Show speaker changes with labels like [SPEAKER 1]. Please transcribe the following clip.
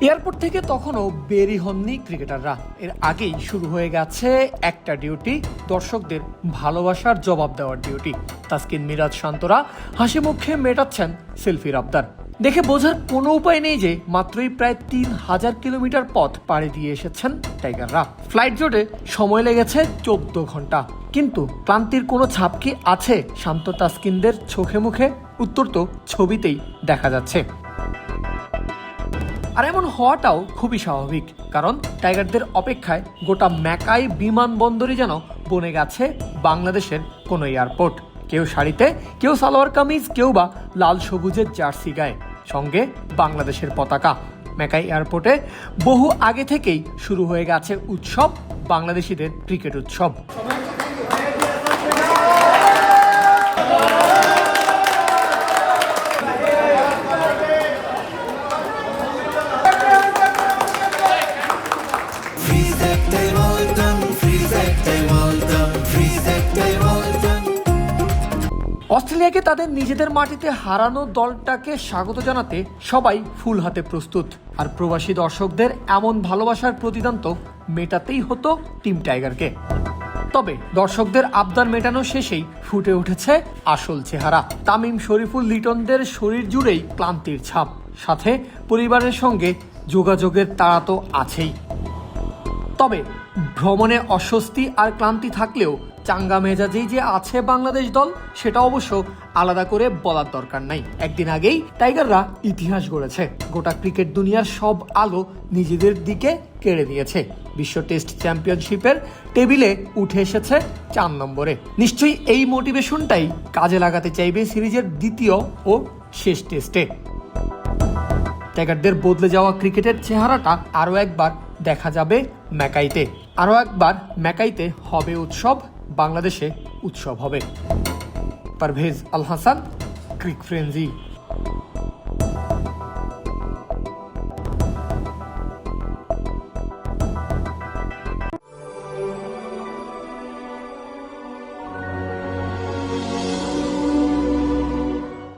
[SPEAKER 1] Airport থেকে তখনও বেরি হননি ক্রিকেটাররা। এর আগেই শুরু হয়ে গেছে একটা ডিউটি, দর্শকদের ভালোবাসার জবাব দেওয়ার ডিউটি। তাসকিন, মিরাজ, শান্তরা হাসি মুখে মেটাচ্ছেন সেলফির আবদার। দেখে বোঝার কোনো উপায় নেই যে মাত্রই প্রায় 3000 কিলোমিটার পথ পাড়ি দিয়ে এসেছেন টাইগাররা। ফ্লাইট জোটে সময় লেগেছে 14 ঘন্টা, কিন্তু ক্লান্তির কোনো ছাপ কি আছে শান্ত তাসকিনদের চোখে মুখে? উত্তর তো ছবিতেই দেখা যাচ্ছে। আর এমন হওয়াটাও খুবই স্বাভাবিক, কারণ টাইগারদের অপেক্ষায় গোটা ম্যাকাই বিমানবন্দরই যেন বনে গেছে বাংলাদেশের কোনো এয়ারপোর্ট। কেউ শাড়িতে, কেউ সালোয়ার কামিজ, কেউ বা লাল সবুজের জার্সি গায়ে, সঙ্গে বাংলাদেশের পতাকা। ম্যাকাই এয়ারপোর্টে বহু আগে থেকেই শুরু হয়ে গেছে উৎসব, বাংলাদেশিদের ক্রিকেট উৎসব। অস্ট্রেলিয়াকে তাদের নিজেদের মাটিতে হারানো দলটাকে স্বাগত জানাতে সবাই ফুল হাতে প্রস্তুত। আর প্রবাসী দর্শকদের এমন ভালোবাসার প্রতিদান তো মেটাতেই হতো টিম টাইগারকে। তবে দর্শকদের আবদার মেটানো শেষেই ফুটে উঠেছে আসল চেহারা। তামিম, শরীফুল, লিটনদের শরীর জুড়েই ক্লান্তির ছাপ, সাথে পরিবারের সঙ্গে যোগাযোগের তাড়া তো আছেই। তবে ভ্রমণে অস্বস্তি আর ক্লান্তি থাকলেও চাঙ্গা মেজাজেই যে আছে বাংলাদেশ দল, সেটা অবশ্য আলাদা করে বলার দরকার নাই। একদিন আগেই টাইগাররা ইতিহাস গড়েছে, গোটা ক্রিকেট দুনিয়ার সব আলো নিজেদের দিকে কেড়ে নিয়েছে। বিশ্ব টেস্ট চ্যাম্পিয়নশিপের টেবিলে উঠে এসেছে 4 নম্বরে। নিশ্চয়ই এই মোটিভেশনটাই কাজে লাগাতে চাইবে সিরিজের দ্বিতীয় ও শেষ টেস্টে। টাইগারদের বদলে যাওয়া ক্রিকেটের চেহারাটা আরও একবার দেখা যাবে ম্যাকাইতে। আরও একবার ম্যাকাইতে হবে উৎসব, বাংলাদেশে উৎসব হবে। পারভেজ আল হাসান, ক্রিক ফ্রেন্জি।